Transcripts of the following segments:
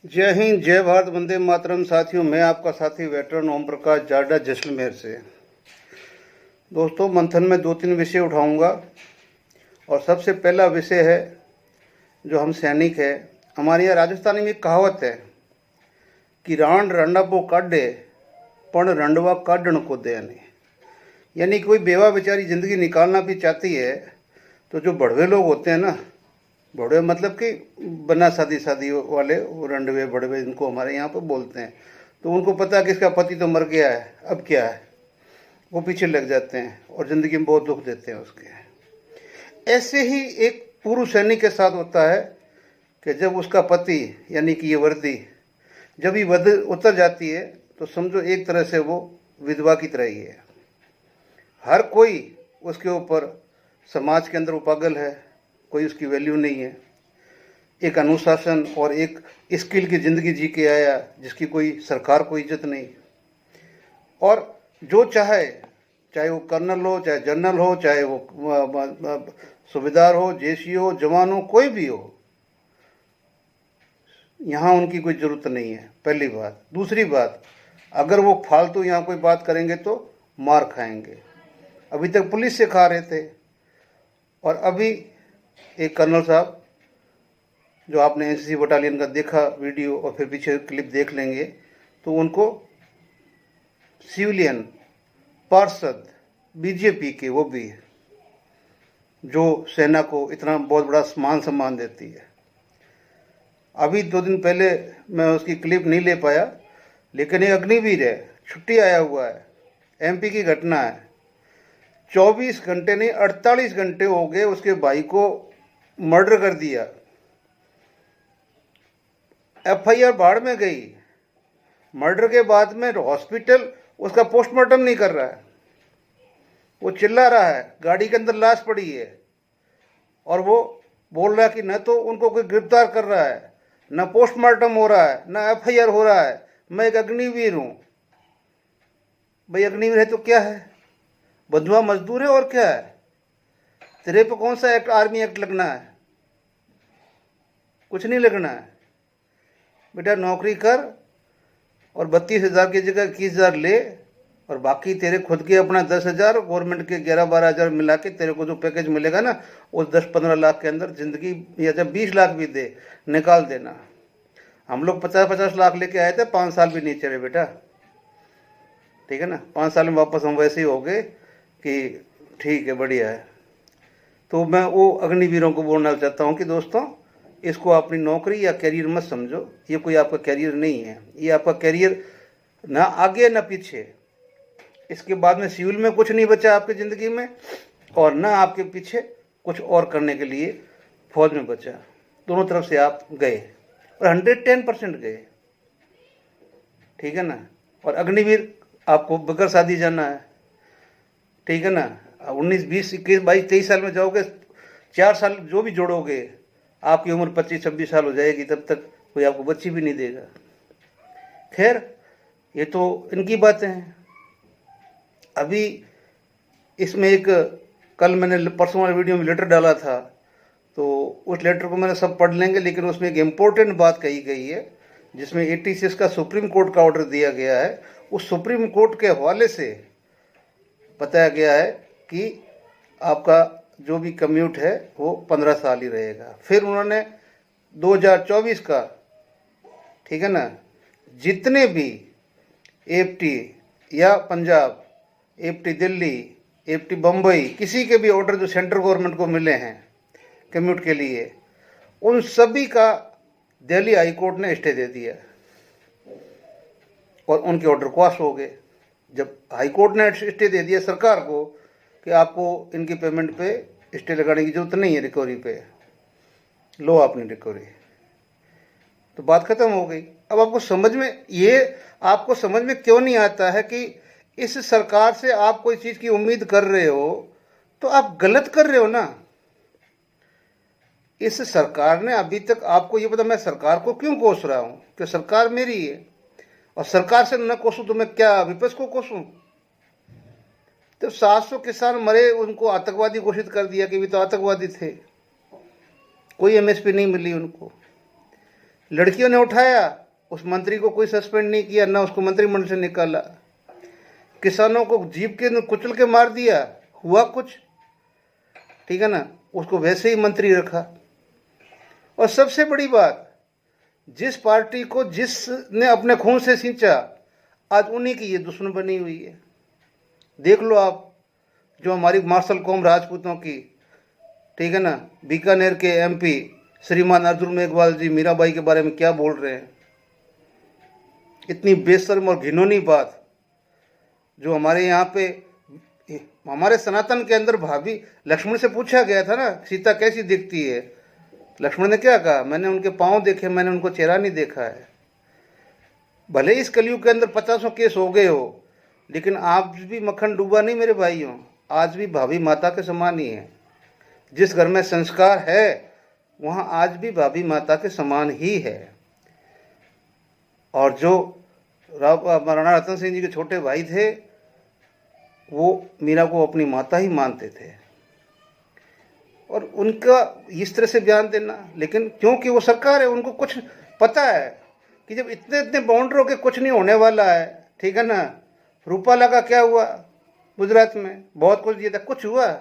जय हिंद, जय भारत, वंदे मातरम। साथियों, मैं आपका साथी वेटरन ओम प्रकाश जाडा जैसलमेर से। दोस्तों, मंथन में 2-3 विषय उठाऊंगा और सबसे पहला विषय है जो हम सैनिक है। हमारे यहाँ राजस्थानी में एक कहावत है कि रांड रंडापो काढ़े पण रंडवा काढ़न को दे नहीं। यानी कोई बेवा बेचारी ज़िंदगी निकालना भी चाहती है तो जो बढ़वे लोग होते हैं ना, बढ़वे मतलब कि बना शादी शादी वाले, वो रंडवे बढ़वे इनको हमारे यहाँ पर बोलते हैं। तो उनको पता है कि इसका पति तो मर गया है, अब क्या है, वो पीछे लग जाते हैं और ज़िंदगी में बहुत दुख देते हैं उसके। ऐसे ही एक पूर्व सैनिक के साथ होता है कि जब उसका पति यानी कि ये वर्दी जब ये उतर जाती है तो समझो एक तरह से वो विधवा की तरह ही है। हर कोई उसके ऊपर समाज के अंदर वो पागल है, कोई उसकी वैल्यू नहीं है। एक अनुशासन और एक स्किल की ज़िंदगी जी के आया जिसकी कोई सरकार को इज्जत नहीं। और जो चाहे वो कर्नल हो, चाहे जनरल हो, चाहे वो सूबेदार हो, जेसी हो, जवान हो, कोई भी हो, यहाँ उनकी कोई ज़रूरत नहीं है, पहली बात। दूसरी बात, अगर वो फालतू यहाँ कोई बात करेंगे तो मार खाएंगे। अभी तक पुलिस से खा रहे थे और अभी एक कर्नल साहब, जो आपने एनसीसी बटालियन का देखा वीडियो और फिर पीछे क्लिप देख लेंगे, तो उनको सिविलियन पार्षद बीजेपी के, वो भी जो सेना को इतना बहुत बड़ा मान सम्मान देती है। अभी 2 दिन पहले मैं उसकी क्लिप नहीं ले पाया, लेकिन ये अग्निवीर है, छुट्टी आया हुआ है, एमपी की घटना है। 24 घंटे नहीं 48 घंटे हो गए उसके भाई को मर्डर कर दिया। एफआईआर बाढ़ में गई। मर्डर के बाद में हॉस्पिटल उसका पोस्टमार्टम नहीं कर रहा है, वो चिल्ला रहा है, गाड़ी के अंदर लाश पड़ी है और वो बोल रहा है कि न तो उनको कोई गिरफ्तार कर रहा है, न पोस्टमार्टम हो रहा है, न एफआईआर हो रहा है। मैं एक अग्निवीर हूं। भाई अग्निवीर है तो क्या है, बंधुआ मजदूर है और क्या है? तेरे पे कौन सा एक्ट, आर्मी एक्ट लगना है? कुछ नहीं लगना है बेटा। नौकरी कर और 32,000 की जगह 21,000 ले, और बाकी तेरे खुद के अपना 10,000, गवर्नमेंट के 11-12 हज़ार मिला के तेरे को जो पैकेज मिलेगा ना, उस 10-15 लाख के अंदर जिंदगी, या जब 20 लाख भी दे निकाल देना। हम लोग 50-50 लाख लेके आए थे, 5 साल भी नहीं चले बेटा, ठीक है ना। 5 साल में वापस हम वैसे ही हो गए कि ठीक है, बढ़िया है। तो मैं वो अग्निवीरों को बोलना चाहता हूँ कि दोस्तों, इसको अपनी नौकरी या कैरियर मत समझो। ये कोई आपका कैरियर नहीं है, ये आपका कैरियर ना आगे ना पीछे। इसके बाद में सिविल में कुछ नहीं बचा आपकी ज़िंदगी में, और ना आपके पीछे कुछ और करने के लिए फौज में बचा। दोनों तरफ से आप गए और 110% गए, ठीक है ना। और अग्निवीर आपको बगैर शादी जाना है, ठीक है ना। 19, 20, 21, 22, 23 साल में जाओगे, 4 साल जो भी जोड़ोगे, आपकी उम्र 25-26 साल हो जाएगी, तब तक कोई आपको बच्ची भी नहीं देगा। खैर, ये तो इनकी बातें हैं। अभी इसमें एक, कल मैंने परसों वाले वीडियो में लेटर डाला था, तो उस लेटर को मैंने सब पढ़ लेंगे, लेकिन उसमें एक इम्पोर्टेंट बात कही गई है जिसमें 86 का सुप्रीम कोर्ट का ऑर्डर दिया गया है। उस सुप्रीम कोर्ट के हवाले से बताया गया है कि आपका जो भी कम्यूट है वो 15 साल ही रहेगा। फिर उन्होंने 2024 का, ठीक है ना, जितने भी एफटी या पंजाब, एफटी दिल्ली, एफटी बम्बई, किसी के भी ऑर्डर जो सेंट्रल गवर्नमेंट को मिले हैं कम्यूट के लिए, उन सभी का दिल्ली हाई कोर्ट ने स्टे दे दिया और उनके ऑर्डर क्वाश हो गए। जब हाई कोर्ट ने स्टे दे दिया सरकार को कि आपको इनकी पेमेंट पे स्टे लगाने की जरूरत नहीं है, रिकवरी पे लो आपने रिकवरी, तो बात खत्म हो गई। अब आपको समझ में, ये आपको समझ में क्यों नहीं आता है कि इस सरकार से आप कोई चीज़ की उम्मीद कर रहे हो तो आप गलत कर रहे हो ना। इस सरकार ने अभी तक, आपको ये पता मैं सरकार को क्यों कोस रहा हूँ, कि सरकार मेरी है, और सरकार से न कोसूं तो मैं क्या विपक्ष को कोसूं? तो 700 किसान मरे, उनको आतंकवादी घोषित कर दिया कि वे तो आतंकवादी थे, कोई एमएसपी नहीं मिली उनको। लड़कियों ने उठाया, उस मंत्री को कोई सस्पेंड नहीं किया, ना उसको मंत्रिमंडल से निकाला। किसानों को जीप के कुचल के मार दिया, हुआ कुछ? ठीक है ना, उसको वैसे ही मंत्री रखा। और सबसे बड़ी बात, जिस पार्टी को जिसने अपने खून से सींचा, आज उन्हीं की ये दुश्मन बनी हुई है। देख लो आप, जो हमारी मार्शल कौम राजपूतों की, ठीक है ना, बीकानेर के एमपी श्रीमान अर्जुन मेघवाल जी मीराबाई के बारे में क्या बोल रहे हैं। इतनी बेशर्म और घिनौनी बात, जो हमारे यहाँ पे हमारे सनातन के अंदर भाभी लक्ष्मण से पूछा गया था ना, सीता कैसी दिखती है? लक्ष्मण ने क्या कहा? मैंने उनके पाँव देखे, मैंने उनको चेहरा नहीं देखा है। भले इस कलयुग के अंदर 50 केस हो गए हो, लेकिन आज भी मक्खन डूबा नहीं मेरे भाइयों, आज भी भाभी माता के समान ही है। जिस घर में संस्कार है वहाँ आज भी भाभी माता के समान ही है। और जो महाराणा रतन सिंह जी के छोटे भाई थे, वो मीरा को अपनी माता ही मानते थे। और उनका इस तरह से बयान देना, लेकिन क्योंकि वो सरकार है, उनको कुछ पता है कि जब इतने इतने बाउंडरों के कुछ नहीं होने वाला है, ठीक है ना। रूपाला का क्या हुआ? गुजरात में बहुत कुछ दिया था, कुछ हुआ?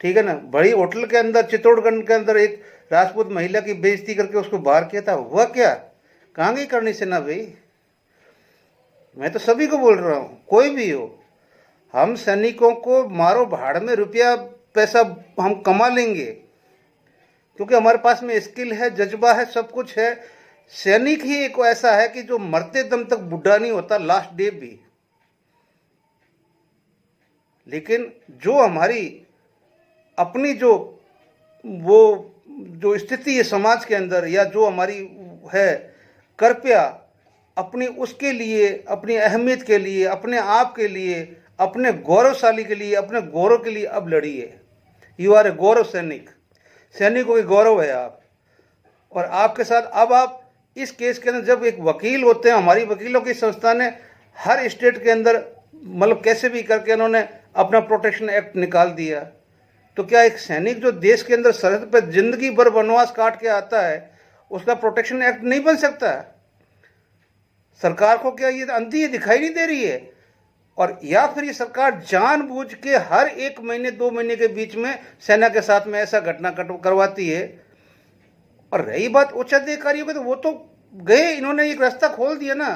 ठीक है ना। बड़ी होटल के अंदर चित्तौड़गढ़ के अंदर एक राजपूत महिला की बेइज्जती करके उसको बाहर किया था, हुआ क्या? कहाँ गई करनी से ना भाई? मैं तो सभी को बोल रहा हूँ, कोई भी हो, हम सैनिकों को मारो भाड़ में, रुपया पैसा हम कमा लेंगे, क्योंकि हमारे पास में स्किल है, जज्बा है, सब कुछ है। सैनिक ही एक ऐसा है कि जो मरते दम तक बुढ़ा नहीं होता, लास्ट डे भी। लेकिन जो हमारी अपनी जो स्थिति है समाज के अंदर, या जो हमारी है, कृपया अपनी उसके लिए, अपनी अहमियत के लिए, अपने आप के लिए, अपने गौरवशाली के लिए, अपने गौरव के लिए अब लड़िए। यू आर ए गौरव सैनिक, सैनिकों के गौरव है आप। और आपके साथ अब आप इस केस के अंदर जब एक वकील होते हैं, हमारी वकीलों की संस्था ने हर स्टेट के अंदर मतलब कैसे भी करके उन्होंने अपना प्रोटेक्शन एक्ट निकाल दिया, तो क्या एक सैनिक जो देश के अंदर सरहद पर जिंदगी भर वनवास काट के आता है, उसका प्रोटेक्शन एक्ट नहीं बन सकता? सरकार को क्या ये अंधी दिखाई नहीं दे रही है? और या फिर ये सरकार जानबूझ के हर 1 महीने 2 महीने के बीच में सेना के साथ में ऐसा घटना करवाती है। और रही बात उच्च अधिकारियों की, तो वो तो गए, इन्होंने एक रास्ता खोल दिया ना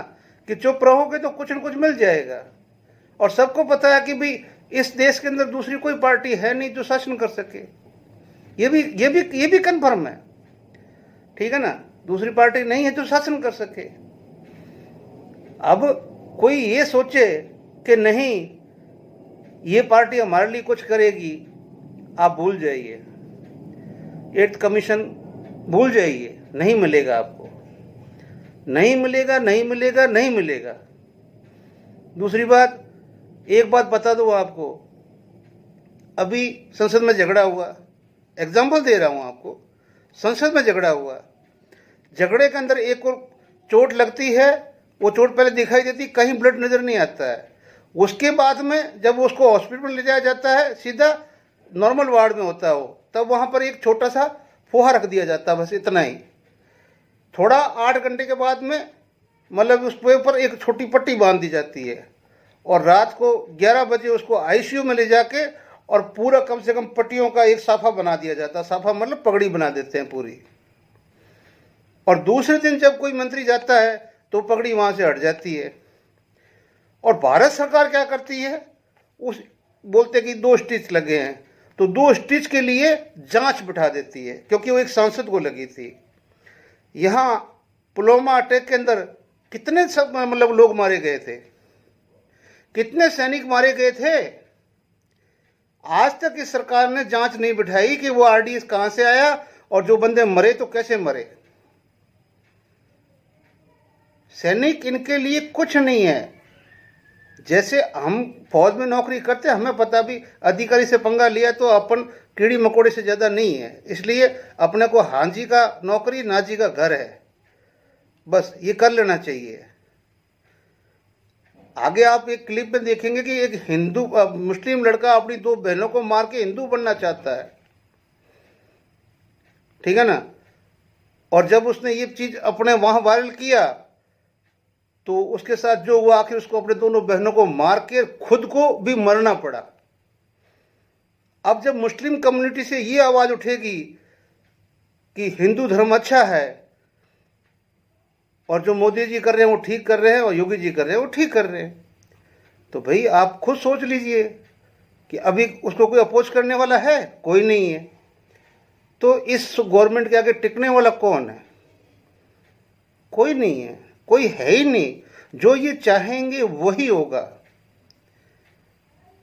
कि चुप रहोगे तो कुछ न कुछ मिल जाएगा। और सबको पता है कि भाई इस देश के अंदर दूसरी कोई पार्टी है नहीं जो शासन कर सके। ये भी कन्फर्म है, ठीक है ना। दूसरी पार्टी नहीं है जो शासन कर सके। अब कोई ये सोचे कि नहीं ये पार्टी हमारे लिए कुछ करेगी, आप भूल जाइए। 8th कमीशन भूल जाइए, नहीं मिलेगा आपको, नहीं मिलेगा, नहीं मिलेगा, नहीं मिलेगा। दूसरी बात, एक बात बता दो आपको, अभी संसद में झगड़ा हुआ, एग्जाम्पल दे रहा हूं आपको, संसद में झगड़ा हुआ, झगड़े के अंदर एक को चोट लगती है, वो चोट पहले दिखाई देती, कहीं ब्लड नजर नहीं आता है। उसके बाद में जब उसको हॉस्पिटल में ले जाया जाता है, सीधा नॉर्मल वार्ड में होता है वो, तब वहाँ पर एक छोटा सा फोहा रख दिया जाता है, बस इतना ही। थोड़ा 8 घंटे के बाद में मतलब उस ऊपर एक छोटी पट्टी बांध दी जाती है, और रात को 11 बजे उसको आईसीयू में ले जाके और पूरा कम से कम पट्टियों का एक साफा बना दिया जाता है। साफा मतलब पगड़ी बना देते हैं पूरी। और दूसरे दिन जब कोई मंत्री जाता है तो पगड़ी वहाँ से हट जाती है। और भारत सरकार क्या करती है, उस बोलते कि 2 स्टिच लगे हैं, तो 2 स्टिच के लिए जांच बिठा देती है, क्योंकि वो एक सांसद को लगी थी। यहाँ पुलवामा अटैक के अंदर कितने सब मतलब लोग मारे गए थे, कितने सैनिक मारे गए थे। आज तक इस सरकार ने जांच नहीं बिठाई कि वो आरडीएक्स कहां से आया और जो बंदे मरे तो कैसे मरे। सैनिक इनके लिए कुछ नहीं है। जैसे हम फौज में नौकरी करते हैं, हमें पता भी अधिकारी से पंगा लिया तो अपन कीड़ी मकोड़े से ज़्यादा नहीं है, इसलिए अपने को हाँ जी का नौकरी ना जी का घर है, बस ये कर लेना चाहिए। आगे आप एक क्लिप में देखेंगे कि एक हिंदू मुस्लिम लड़का अपनी 2 बहनों को मार के हिंदू बनना चाहता है, ठीक है ना। और जब उसने ये चीज़ अपने वहाँ वायरल किया तो उसके साथ जो हुआ, आखिर उसको अपने दोनों बहनों को मार के खुद को भी मरना पड़ा। अब जब मुस्लिम कम्युनिटी से ये आवाज़ उठेगी कि हिंदू धर्म अच्छा है और जो मोदी जी कर रहे हैं वो ठीक कर रहे हैं और योगी जी कर रहे हैं वो ठीक कर रहे हैं, तो भाई आप खुद सोच लीजिए कि अभी उसको कोई अपोज करने वाला है? कोई नहीं है। तो इस गवर्नमेंट के आगे टिकने वाला कौन है? कोई नहीं है, कोई है ही नहीं। जो ये चाहेंगे वही होगा।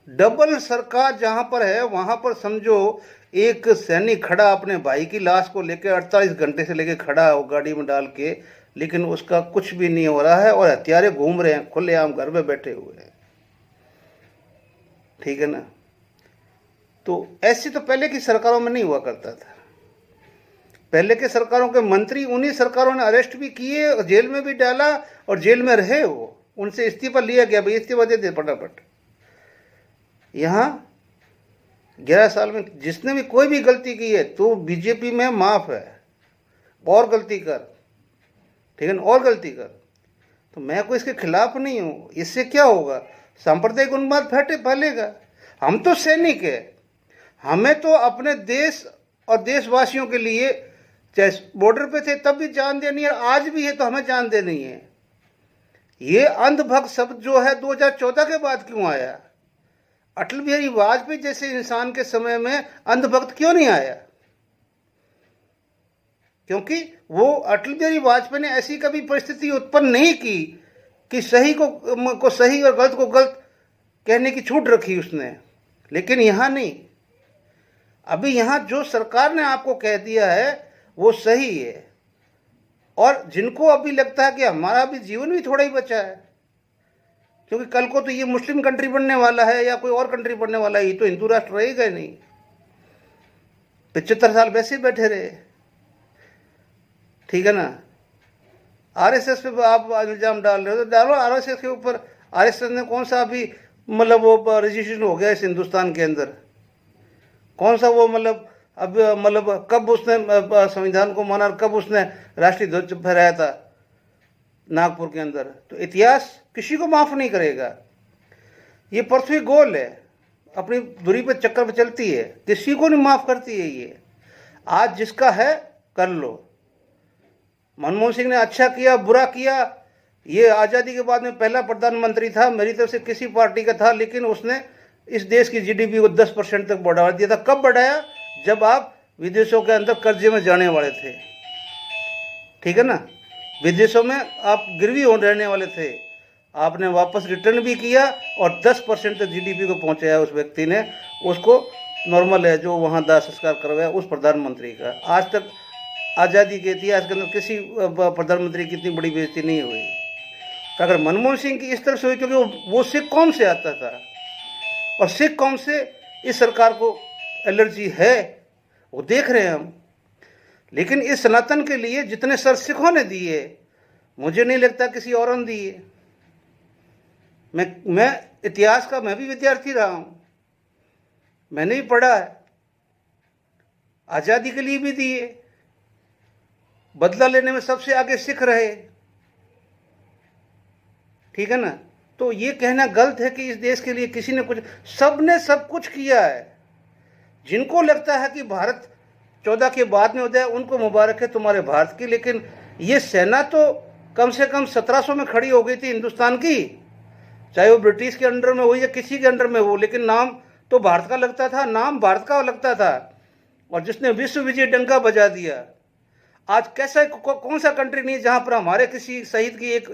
डबल सरकार जहां पर है वहां पर समझो एक सैनिक खड़ा अपने भाई की लाश को लेकर 48 घंटे से लेकर खड़ा है गाड़ी में डाल के, लेकिन उसका कुछ भी नहीं हो रहा है और हथियारे घूम रहे हैं खुलेआम घर में बैठे हुए हैं। ठीक है ना? तो ऐसी तो पहले की सरकारों में नहीं हुआ करता था। पहले के सरकारों के मंत्री उन्हीं सरकारों ने अरेस्ट भी किए और जेल में भी डाला और जेल में रहे। वो उनसे इस्तीफा लिया गया, भाई इस्तीफा दे दे फटाफट। यहाँ 11 साल में जिसने भी कोई भी गलती की है तो बीजेपी में माफ है, और गलती कर, ठीक है ना, और गलती कर। तो मैं कोई इसके खिलाफ नहीं हूँ। इससे क्या होगा? सांप्रदायिक उन्माद फैलेगा। हम तो सैनिक है, हमें तो अपने देश और देशवासियों के लिए, चाहे बॉर्डर पे थे तब भी जान देनी है, आज भी है तो हमें जान देनी है। ये अंधभक्त शब्द जो है 2014 के बाद क्यों आया? अटल बिहारी वाजपेयी जैसे इंसान के समय में अंधभक्त क्यों नहीं आया? क्योंकि वो अटल बिहारी वाजपेयी ने ऐसी कभी परिस्थिति उत्पन्न नहीं की कि सही को सही और गलत को गलत कहने की छूट रखी उसने। लेकिन यहाँ नहीं। अभी यहाँ जो सरकार ने आपको कह दिया है वो सही है, और जिनको अभी लगता है कि हमारा भी जीवन भी थोड़ा ही बचा है, क्योंकि कल को तो ये मुस्लिम कंट्री बनने वाला है या कोई और कंट्री बनने वाला है, ये तो हिंदू राष्ट्र रहेगा नहीं। 75 साल वैसे ही बैठे रहे। ठीक है ना? आरएसएस पे आप इल्जाम डाल रहे हो तो डालो आरएसएस के ऊपर। आरएसएस ने कौन सा अभी मतलब वो रजिस्ट्रेशन हो गया इस हिंदुस्तान के अंदर? कौन सा वो मतलब अब मतलब कब उसने संविधान को माना, कब उसने राष्ट्रीय ध्वज फहराया था नागपुर के अंदर? तो इतिहास किसी को माफ नहीं करेगा। ये पृथ्वी गोल है, अपनी दूरी पर चक्कर पर चलती है, किसी को नहीं माफ करती है ये। आज जिसका है कर लो। मनमोहन सिंह ने अच्छा किया बुरा किया, ये आज़ादी के बाद में पहला प्रधानमंत्री था, मेरी तरफ से किसी पार्टी का था, लेकिन उसने इस देश की जीडीपी को 10% तक बढ़ा दिया था। कब बढ़ाया? जब आप विदेशों के अंदर कर्जे में जाने वाले थे। ठीक है ना? विदेशों में आप गिरवी हो रहने वाले थे, आपने वापस रिटर्न भी किया और 10% तक जीडीपी को पहुंचाया उस व्यक्ति ने। उसको नॉर्मल है जो वहाँ दाह संस्कार करवाया उस प्रधानमंत्री का। आज तक आज़ादी के इतिहास के अंदर किसी प्रधानमंत्री की इतनी बड़ी बेइज्जती नहीं हुई। तो अगर मनमोहन सिंह की इस तरह से हुई क्योंकि वो सिख कौम से आता था, और सिख कौम से इस सरकार को एलर्जी है, वो देख रहे हैं हम। लेकिन इस सनातन के लिए जितने सर सिखों ने दिए, मुझे नहीं लगता किसी और ने दिए। मैं इतिहास का मैं भी विद्यार्थी रहा हूं, मैंने भी पढ़ा है। आज़ादी के लिए भी दिए, बदला लेने में सबसे आगे सिख रहे। ठीक है ना? तो ये कहना गलत है कि इस देश के लिए किसी ने कुछ, सबने सब कुछ किया है। जिनको लगता है कि भारत 14 के बाद में हो जाए उनको मुबारक है तुम्हारे भारत की, लेकिन ये सेना तो कम से कम 1700 में खड़ी हो गई थी हिंदुस्तान की, चाहे वो ब्रिटिश के अंडर में हो या किसी के अंडर में हो, लेकिन नाम तो भारत का लगता था, नाम भारत का लगता था। और जिसने विश्व विजय डंका बजा दिया। आज कैसा कौन सा कंट्री नहीं जहां पर हमारे किसी शहीद की एक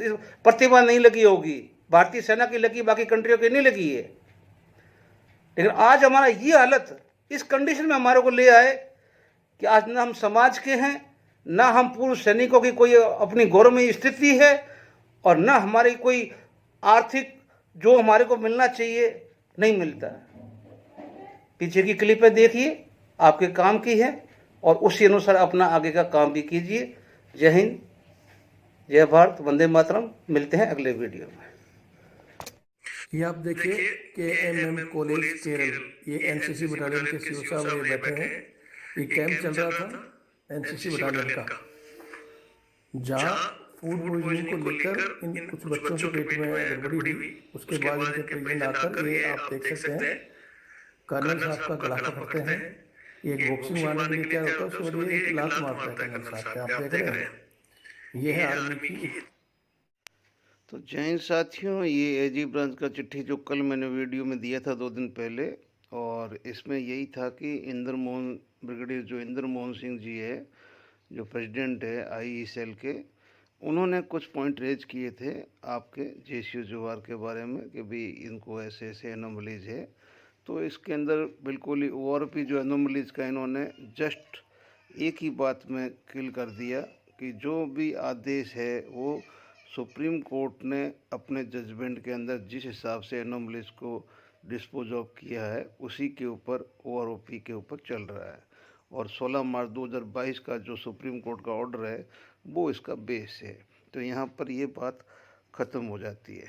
प्रतिमा नहीं लगी होगी? भारतीय सेना की लगी, बाकी कंट्रियों की नहीं लगी है। लेकिन आज हमारा ये हालत, इस कंडीशन में हमारे को ले आए कि आज ना हम समाज के हैं, ना हम पूर्व सैनिकों की कोई अपनी गौरवमयी स्थिति है, और ना हमारी कोई आर्थिक जो हमारे को मिलना चाहिए नहीं मिलता। पीछे की क्लिपें देखिए, आपके काम की है, और उसी अनुसार अपना आगे का काम भी कीजिए। जय हिंद, जय भारत, वंदे मातरम। मिलते हैं अगले वीडियो में। ये आप देखिए KMM कॉलेज केरल, ये NCC बटालियन के सीओ साहब ये बैठे हैं। ये कैंप चल रहा था NCC बटालियन का। जहाँ फूड पॉइजनिंग को लेकर इन कुछ बच्चों के पेट में गड़बड़ी हुई। उसके बाद इनके परिजन आकर, ये आप देख सकते हैं, कर्नल साहब का गला पकड़ते हैं। ये एक बॉक्सिंग मारने के लिए तैयार होता है, उसके बाद ये एक लात मारता है कर्नल साहब पे। आप देख रहे हैं, ये है आर्मी की। तो जय हिंद साथियों, ये एजी ब्रांच का चिट्ठी जो कल मैंने वीडियो में दिया था 2 दिन पहले, और इसमें यही था कि ब्रिगेडियर जो इंद्र मोहन सिंह जी है, जो प्रेसिडेंट है आई सेल के, उन्होंने कुछ पॉइंट रेज किए थे आपके जेसीयू जोहार के बारे में कि भाई इनको ऐसे ऐसे एनोमलीज है। तो इसके अंदर बिल्कुल ही ओआरपी जो एनोमलीज का इन्होंने जस्ट एक ही बात में किल कर दिया कि जो भी आदेश है वो सुप्रीम कोर्ट ने अपने जजमेंट के अंदर जिस हिसाब से एनोमलीज को डिस्पोज ऑफ किया है उसी के ऊपर ओआरओपी के ऊपर चल रहा है। और 16 मार्च 2022 का जो सुप्रीम कोर्ट का ऑर्डर है वो इसका बेस है। तो यहाँ पर ये बात ख़त्म हो जाती है।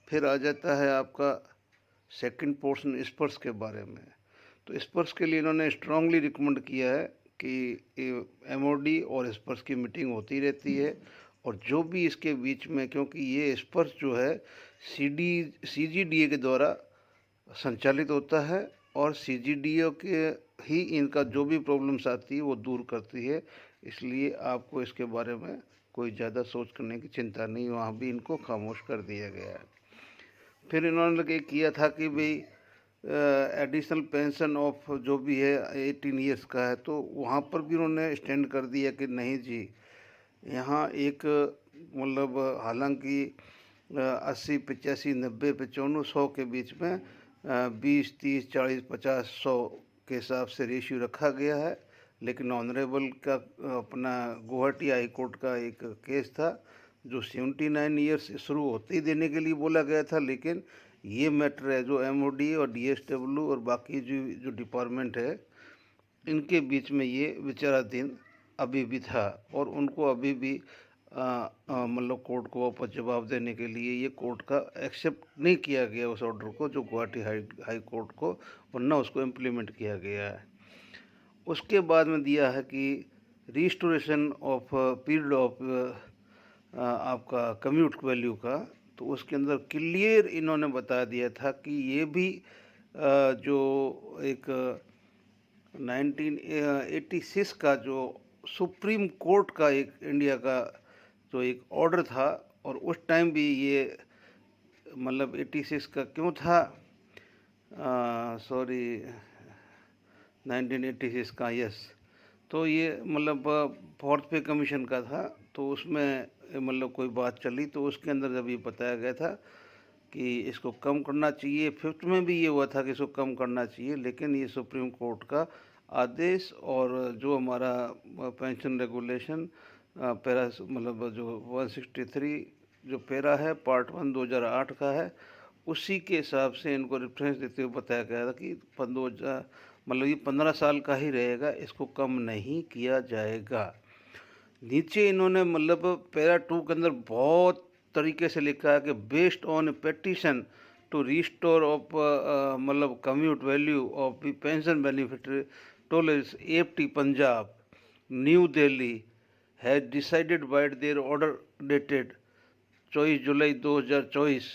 फिर आ जाता है आपका सेकंड पोर्शन स्पर्श के बारे में। तो स्पर्श के लिए इन्होंने स्ट्रांगली रिकमेंड किया है कि एमओडी और स्पर्श की मीटिंग होती रहती है, और जो भी इसके बीच में, क्योंकि ये स्पर्श जो है सीजीडीए के द्वारा संचालित होता है और सीजीडीए के ही इनका जो भी प्रॉब्लम्स आती है वो दूर करती है, इसलिए आपको इसके बारे में कोई ज़्यादा सोच करने की चिंता नहीं, वहाँ भी इनको खामोश कर दिया गया है। फिर इन्होंने ये किया था कि भाई एडिशनल पेंशन ऑफ जो भी है 18 ईयर्स का है, तो वहाँ पर भी उन्होंने स्टैंड कर दिया कि नहीं जी, यहाँ एक मतलब हालांकि 80, 85, 90, 95, 100 के बीच में 20, 30, 40, 50, 100 के हिसाब से रेशियो रखा गया है, लेकिन ऑनरेबल का अपना गुवाहाटी हाई कोर्ट का एक केस था जो 79 ईयर्स से शुरू होते ही देने के लिए बोला गया था, लेकिन ये मैटर है जो एमओडी और डीएसडब्ल्यू और बाकी जो डिपार्टमेंट है इनके बीच में ये विचाराधीन अभी भी था, और उनको अभी भी मतलब कोर्ट को वापस जवाब देने के लिए ये कोर्ट का एक्सेप्ट नहीं किया गया उस ऑर्डर को जो गुवाहाटी हाई कोर्ट को, वरना उसको इम्प्लीमेंट किया गया है। उसके बाद में दिया है कि रिस्टोरेशन ऑफ पीरियड ऑफ आपका कम्यूट वैल्यू का, तो उसके अंदर क्लियर इन्होंने बता दिया था कि ये भी जो एक 1986 का जो सुप्रीम कोर्ट का एक इंडिया का जो एक ऑर्डर था, और उस टाइम भी ये मतलब 86 का क्यों था, सॉरी 1986 का, यस, तो ये मतलब 4th पे कमीशन का था, तो उसमें मतलब कोई बात चली, तो उसके अंदर जब ये बताया गया था कि इसको कम करना चाहिए। 5th में भी ये हुआ था कि इसको कम करना चाहिए, लेकिन ये सुप्रीम कोर्ट का आदेश और जो हमारा पेंशन रेगुलेशन पैरा मतलब जो 163 जो पैरा है पार्ट 1 2008 का है, उसी के हिसाब से इनको रेफरेंस देते हुए बताया गया था कि 15 मतलब ये 15 साल का ही रहेगा, इसको कम नहीं किया जाएगा। नीचे इन्होंने मतलब पैरा 2 के अंदर बहुत तरीके से लिखा है कि based on petition to restore of मतलब commute value of pension benefit टोलेज FT Punjab new Delhi has decided by their order dated 24 July 2024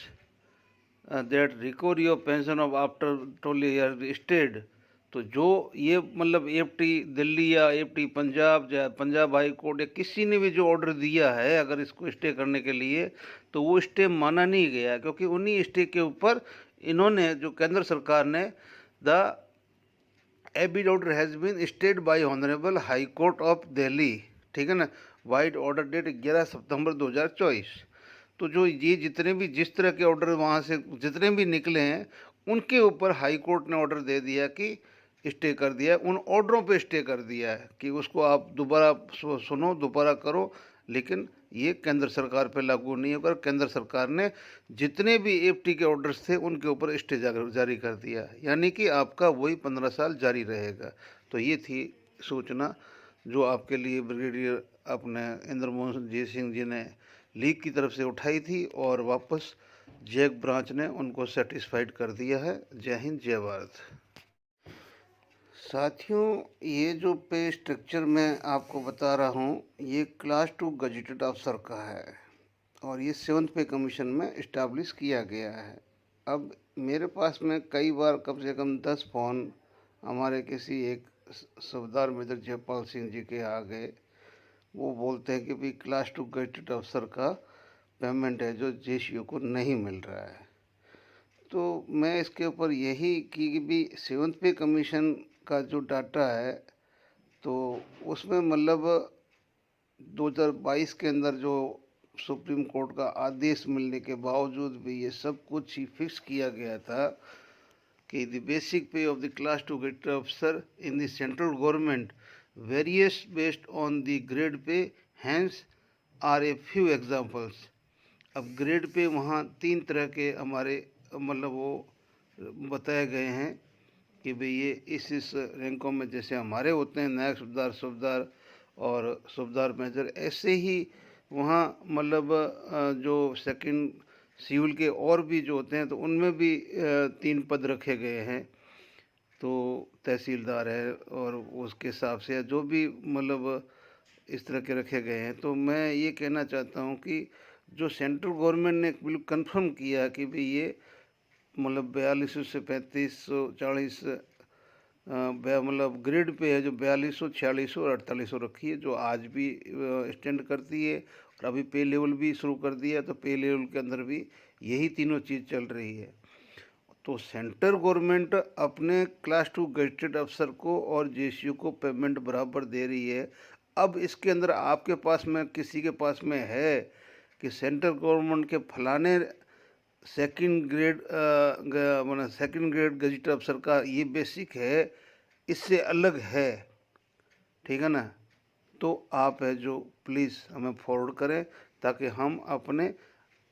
that recovery of pension of after टोले स्टेड। तो जो ये मतलब एफटी दिल्ली या एफटी पंजाब या पंजाब हाई कोर्ट या किसी ने भी जो ऑर्डर दिया है अगर इसको स्टे करने के लिए, तो वो स्टे माना नहीं गया, क्योंकि उन्हीं स्टे के ऊपर इन्होंने जो केंद्र सरकार ने द एबिड order has been stayed by honourable high court of Delhi, ठीक है ना, वाइड ऑर्डर डेट 11 सितंबर 2024। तो जो ये जितने भी जिस तरह के ऑर्डर वहाँ से जितने भी निकले हैं उनके ऊपर हाई कोर्ट ने ऑर्डर दे दिया कि स्टे कर दिया है, उन ऑर्डरों पे स्टे कर दिया है कि उसको आप दोबारा सुनो, दोबारा करो, लेकिन ये केंद्र सरकार पे लागू नहीं होकर केंद्र सरकार ने जितने भी एफटी के ऑर्डर्स थे उनके ऊपर स्टे जारी कर दिया, यानी कि आपका वही 15 साल जारी रहेगा। तो ये थी सूचना जो आपके लिए ब्रिगेडियर अपने इंद्र मोहन जी सिंह जी ने लीग की तरफ से उठाई थी, और वापस जैक ब्रांच ने उनको सेटिस्फाइड कर दिया है। जय हिंद, जय भारत। साथियों, ये जो पे स्ट्रक्चर मैं आपको बता रहा हूँ, ये क्लास 2 गजेटेड अफसर का है और ये 7th पे कमीशन में इस्टेब्लिश किया गया है। अब मेरे पास में कई बार कम से कम 10 फ़ोन हमारे किसी एक सूबेदार मेजर जयपाल सिंह जी के आ गए। वो बोलते हैं कि भाई क्लास 2 गजेटेड अफसर का पेमेंट है जो जेसीओ को नहीं मिल रहा है। तो मैं इसके ऊपर यही कि भी 7th पे कमीशन का जो डाटा है, तो उसमें मतलब 2022 के अंदर जो सुप्रीम कोर्ट का आदेश मिलने के बावजूद भी ये सब कुछ ही फिक्स किया गया था कि the basic pay of the class 2 gated अफसर in the central government varies based on the grade pay, hence are a few examples. अब ग्रेड पे वहाँ 3 तरह के हमारे मतलब वो बताए गए हैं कि भाई ये इस रैंकों में जैसे हमारे होते हैं नायक सूबेदार, सूबेदार और सूबेदार मेजर, ऐसे ही वहाँ मतलब जो सेकंड सिविल के और भी जो होते हैं तो उनमें भी 3 पद रखे गए हैं। तो तहसीलदार है और उसके हिसाब से जो भी मतलब इस तरह के रखे गए हैं। तो मैं ये कहना चाहता हूँ कि जो सेंट्रल गवर्नमेंट ने बिल्कुल कंफर्म किया कि भाई ये मतलब 4200 से 3540 मतलब ग्रेड पे है, जो 4200, 4600 और 4800 रखी है, जो आज भी स्टैंड करती है। और अभी पे लेवल भी शुरू कर दिया, तो पे लेवल के अंदर भी यही तीनों चीज़ चल रही है। तो सेंट्रल गवर्नमेंट अपने क्लास 2 गजेटेड अफसर को और जेसीयू को पेमेंट बराबर दे रही है। अब इसके अंदर आपके पास में किसी के पास में है कि सेंट्रल गवर्नमेंट के फलाने सेकंड ग्रेड मतलब सेकंड ग्रेड गजेटेड अफसर का ये बेसिक है, इससे अलग है, ठीक है ना, तो आप है जो प्लीज़ हमें फॉरवर्ड करें ताकि हम अपने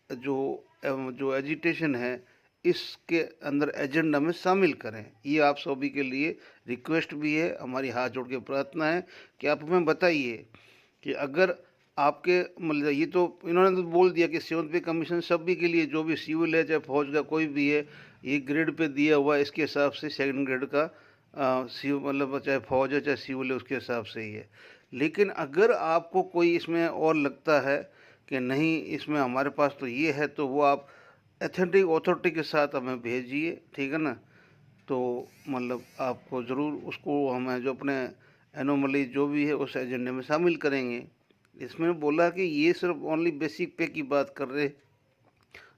जो जो एजिटेशन है इसके अंदर एजेंडा में शामिल करें। ये आप सभी के लिए रिक्वेस्ट भी है, हमारी हाथ जोड़ के प्रार्थना है कि आप हमें बताइए कि अगर आपके मतलब ये तो इन्होंने तो बोल दिया कि 7th पे कमीशन सभी के लिए, जो भी सिविल है चाहे फौज का कोई भी है, ये ग्रेड पे दिया हुआ है, इसके हिसाब से सेकंड ग्रेड का सिविल मतलब चाहे फौज है चाहे सिविल है उसके हिसाब से ही है। लेकिन अगर आपको कोई इसमें और लगता है कि नहीं इसमें हमारे पास तो ये है, तो वो आप एथेंटिक अथॉरिटी के साथ हमें भेजिए, ठीक है ना। तो मतलब आपको ज़रूर उसको हमें जो अपने एनोमली जो भी है उस एजेंडे में शामिल करेंगे। इसमें बोला कि ये सिर्फ ओनली बेसिक पे की बात कर रहे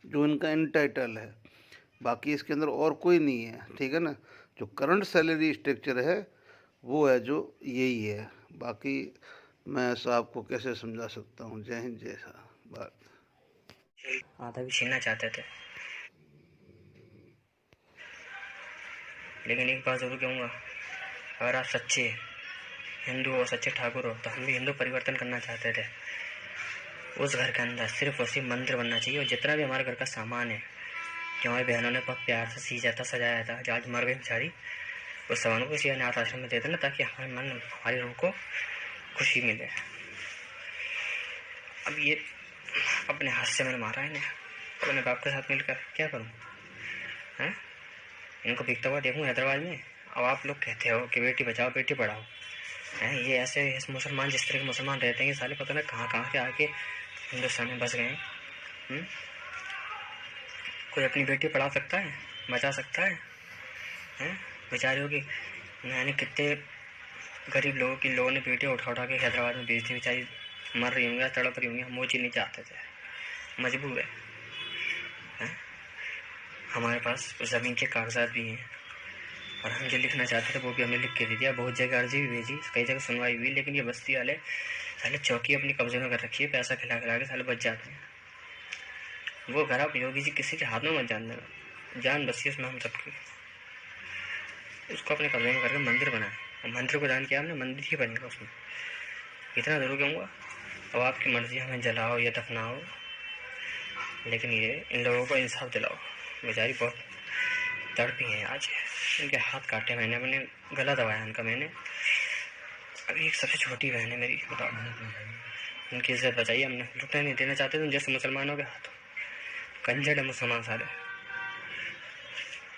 जो इनका एंटाइटल है, बाकी इसके अंदर और कोई नहीं है, ठीक है ना। जो करंट सैलरी स्ट्रक्चर है वो है जो यही है। बाकी मैं साहब को कैसे समझा सकता हूँ। जय हिंद, जय साहब। बात आधा भी छीनना चाहते थे, लेकिन एक बात जरूर कहूँगा, अगर आप सच्चे हिंदू और सच्चे ठाकुर हो तो हम भी हिंदू परिवर्तन करना चाहते थे। उस घर के अंदर सिर्फ उसी मंदिर बनना चाहिए और जितना भी हमारे घर का सामान है जो हमारी बहनों ने बहुत प्यार से सींचा था, सजाया था, जो आज मर गई बेचारी, उस सामान को किसी अनाथ आश्रम में दे देना ताकि हमारे मन हमारी रूह को खुशी मिले। अब ये अपने हाथ से मैंने मारा है इन्हें, अपने बाप के साथ मिलकर क्या करूँ हैं? इनको बिकता हुआ देखूँ हैदराबाद में। अब आप लोग कहते हो कि बेटी बचाओ बेटी पढ़ाओ हैं, ये ऐसे मुसलमान जिस तरह के मुसलमान रहते हैं, ये साले पता नहीं कहाँ कहाँ के आके हिंदुस्तान में बस गए हैं। कोई अपनी बेटी पढ़ा सकता है, बचा सकता है हैं? बेचारियों की मैंने कितने गरीब लोगों ने बेटियाँ उठा उठा के हैदराबाद में बेच दी, बेचारी मर रही होंगी, तड़प रही होंगी, हम वो चीज़ नहीं चाहते थे, मजबूर है। हमारे पास ज़मीन के कागजात भी हैं और हम जो लिखना चाहते थे वो भी हमने लिख के दे दिया। बहुत जगह अर्जी भी भेजी, कई जगह सुनवाई हुई, लेकिन ये बस्ती वाले साले चौकी अपनी कब्जे में कर रखी है, पैसा खिला खिला के साले बच जाते हैं। वो घर आप योगी जी किसी के हाथ में मत जान देना, जान बसी उसमें हम सबकी। उसको अपने कब्जे में करके मंदिर बनाए और मंदिर को दान किया हमने, मंदिर ही बनेगा उसमें, इतना जरूर कहूँगा। अब आपकी मर्जी, हमें जलाओ या दफनाओ, लेकिन ये इन लोगों को इंसाफ दिलाओ। बेचारी बहुत तड़पी हैं आज, इनके हाथ काटे मैंने, अपने गला दबाया इनका मैंने। अभी एक सबसे छोटी बहन है मेरी, बताओ, उनकी इज्जत बचाइए। हमने लुटने नहीं देना चाहते थे जैसे मुसलमानों के हाथों, कंजर है मुसलमान सारे।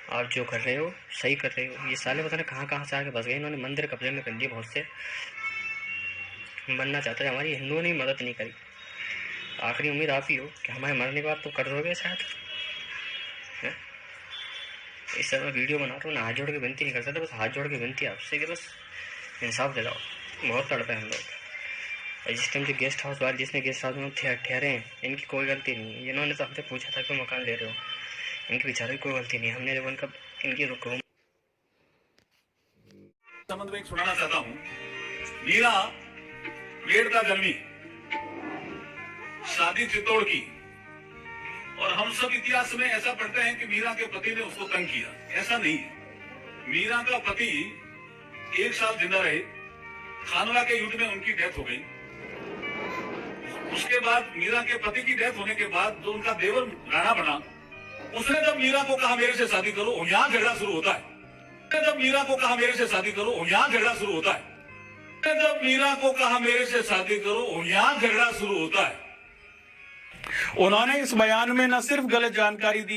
और जो कर रहे हो सही कर रहे हो। ये साले पता नहीं कहाँ से आके बस गए। इन्होंने मंदिर कब्जे में कर लिए बहुत से। बनना चाहते थे, हमारी हिंदुओं ने मदद नहीं करी। आखिरी उम्मीद आप ही हो कि हमारे मरने के बाद तो कर दोगे शायद। हैं? इस समय वीडियो बना रहा हूँ ना, हाथ जोड़ के विनती नहीं कर सकते, बस हाथ जोड़ के विनती आपसे कि बस इंसाफ दिलाओ। बहुत तड़पे हम लोग। और जिस टाइम जो गेस्ट हाउस वाले, जिसने गेस्ट हाउस में ठहरे हैं, इनकी कोई गलती नहीं है। इन्होंने तो हमसे पूछा था कि मकान ले रहे हो, इनकी बेचारे की कोई गलती नहीं। हमने जब उनका इनकी रूम संबंध में एक सुनाना चाहता हूँ। मीरा वेद जन्मी, शादी चित्तौड़ की, और हम सब इतिहास में ऐसा पढ़ते हैं कि मीरा के पति ने उसको तंग किया। ऐसा नहीं है। मीरा का पति 1 साल जिंदा रहे, खानवा के युद्ध में उनकी डेथ हो गई। उसके बाद मीरा के पति की डेथ होने के बाद जो उनका देवर राणा बना, उसने जब मीरा को कहा मेरे से शादी करो, यहां झगड़ा शुरू होता है। जब मीरा को कहा मेरे से शादी करो, यहां झगड़ा शुरू होता है। जब मीरा को कहा मेरे से शादी करो, यहां झगड़ा शुरू होता है। उन्होंने इस बयान में न सिर्फ गलत जानकारी दी,